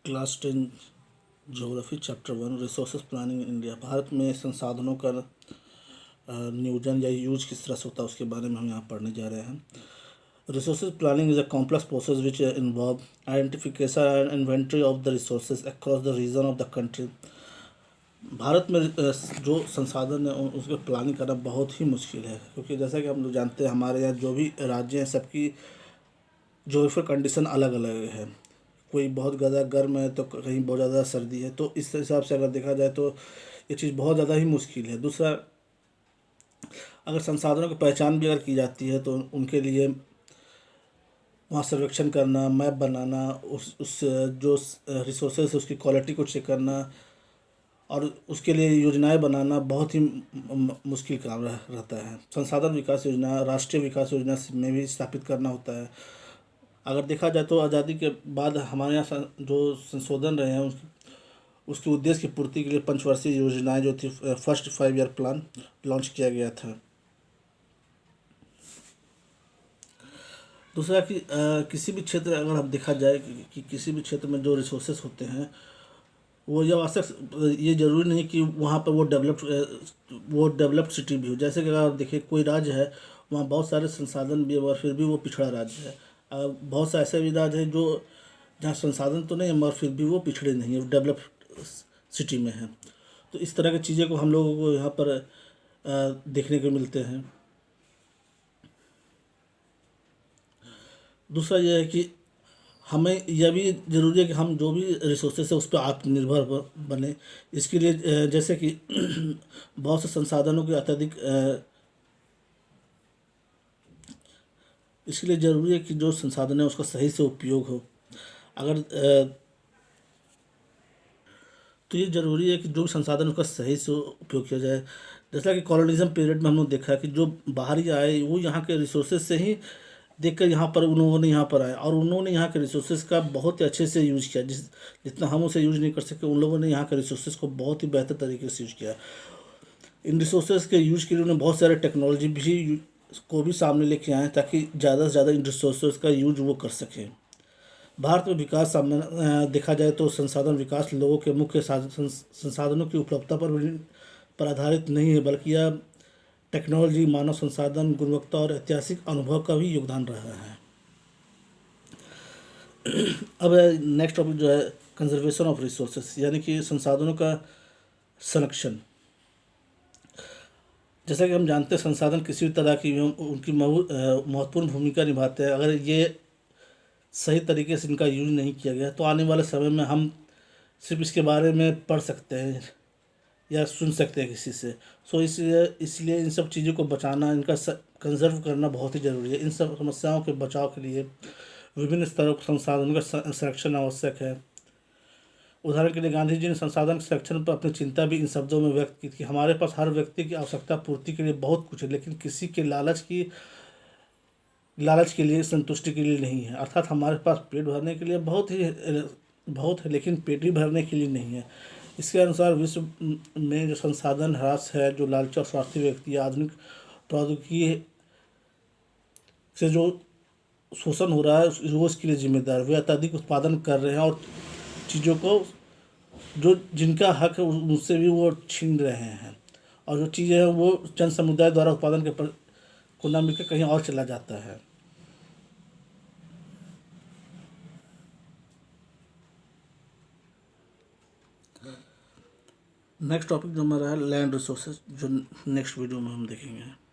Class 10 geography chapter 1 resources planning in India. Bharat में संसाधनों का नियोजन या यूज किस तरह से होता है उसके बारे में हम यहाँ पढ़ने जा रहे हैं। Resources planning is a complex process which involve identification and inventory of the resources across the region of the country. Bharat में जो संसाधन है उसकी प्लानिंग करना बहुत ही मुश्किल है, क्योंकि जैसा कि हम लोग जानते हैं हमारे यहाँ जो भी राज्य हैं सबकी जोग्राफिकल कंडीशन अलग अलग है। कोई बहुत ज़्यादा गर्म है तो कहीं बहुत ज़्यादा सर्दी है, तो इस हिसाब से अगर देखा जाए तो ये चीज़ बहुत ज़्यादा ही मुश्किल है। दूसरा, अगर संसाधनों की पहचान भी अगर की जाती है तो उनके लिए वहाँ सर्वेक्षण करना, मैप बनाना, उस जो रिसोर्सेज है उसकी क्वालिटी को चेक करना और उसके लिए योजनाएं बनाना बहुत ही मुश्किल काम रहता है। संसाधन विकास योजना, राष्ट्रीय विकास योजना में भी स्थापित करना होता है। अगर देखा जाए तो आज़ादी के बाद हमारे यहाँ जो संशोधन रहे हैं उसके उद्देश्य की पूर्ति के लिए पंचवर्षीय योजनाएं जो थी, फर्स्ट 5 ईयर प्लान लॉन्च किया गया था। दूसरा कि किसी भी क्षेत्र अगर हम देखा जाए कि किसी भी क्षेत्र में जो रिसोर्सेस होते हैं वो जब आवश्यक, ये जरूरी नहीं कि वहाँ पर वो डेवलप्ड सिटी भी हो। जैसे कि अगर देखिए कोई राज्य है वहाँ बहुत सारे संसाधन भी है और फिर भी वो पिछड़ा राज्य है। बहुत से ऐसे भी राज्य हैं जो जहाँ संसाधन तो नहीं है मगर फिर भी वो पिछड़े नहीं है, डेवलप्ड सिटी में है। तो इस तरह की चीज़ें को हम लोगों को यहाँ पर देखने को मिलते हैं। दूसरा यह है कि हमें यह भी ज़रूरी है कि हम जो भी रिसोर्सेस है उस पर आत्मनिर्भर बने। इसके लिए जैसे कि बहुत से संसाधनों के अत्यधिक, इसके लिए ज़रूरी है कि जो संसाधन है उसका सही से उपयोग हो। अगर तो ये ज़रूरी है कि जो भी संसाधन उसका सही से उपयोग किया जाए। जैसा कि कॉलोनिज्म पीरियड में हम लोग देखा है कि जो बाहरी आए वो यहाँ के रिसोर्सेज से ही देखकर यहाँ पर उन्होंने यहाँ पर आए और उन्होंने यहाँ के रिसोर्सेज का बहुत ही अच्छे से यूज़ किया। जितना हम उसे यूज़ नहीं कर सके उन लोगों ने यहाँ के रिसोर्सेज को बहुत ही बेहतर तरीके से यूज़ किया। इन रिसोर्सेज के यूज के लिए उन्होंने बहुत सारे टेक्नोलॉजी को भी सामने लेके आए ताकि ज़्यादा से ज़्यादा इन रिसोर्सेज का यूज वो कर सकें। भारत में विकास सामने देखा जाए तो संसाधन विकास लोगों के मुख्य संसाधनों की उपलब्धता पर आधारित नहीं है, बल्कि यह टेक्नोलॉजी, मानव संसाधन, गुणवत्ता और ऐतिहासिक अनुभव का भी योगदान रहा है। अब नेक्स्ट टॉपिक जो है कंजर्वेशन ऑफ रिसोर्सेस, यानी कि संसाधनों का संरक्षण। जैसा कि हम जानते हैं संसाधन किसी भी तरह की उनकी महत्वपूर्ण भूमिका निभाते हैं। अगर ये सही तरीके से इनका यूज नहीं किया गया तो आने वाले समय में हम सिर्फ इसके बारे में पढ़ सकते हैं या सुन सकते हैं किसी से। सो इसलिए इन सब चीज़ों को बचाना, इनका कंजर्व करना बहुत ही ज़रूरी है। इन सब समस्याओं के बचाव के लिए विभिन्न स्तरों के संसाधनों का संरक्षण आवश्यक है। उदाहरण के लिए गांधी जी ने संसाधन संरक्षण पर अपनी चिंता भी इन शब्दों में व्यक्त की थी। हमारे पास हर व्यक्ति की आवश्यकता पूर्ति के लिए बहुत कुछ है, लेकिन किसी के लालच के लिए, संतुष्टि के लिए नहीं है। अर्थात हमारे पास पेट भरने के लिए बहुत है, लेकिन पेट ही भरने के लिए नहीं है। इसके अनुसार विश्व में जो संसाधन ह्रास है, जो लालची और स्वार्थी व्यक्ति आधुनिक प्रौद्योगिकी से जो शोषण हो रहा है वो इसके लिए जिम्मेदार। वे अत्यधिक उत्पादन कर रहे हैं और चीज़ों को जो जिनका हक है उनसे भी वो छीन रहे हैं, और जो चीज़ें हैं वो चंद समुदाय द्वारा उत्पादन के को न मिलकर कहीं और चला जाता है। नेक्स्ट टॉपिक जो हमारा है लैंड रिसोर्सेज, जो नेक्स्ट वीडियो में हम देखेंगे।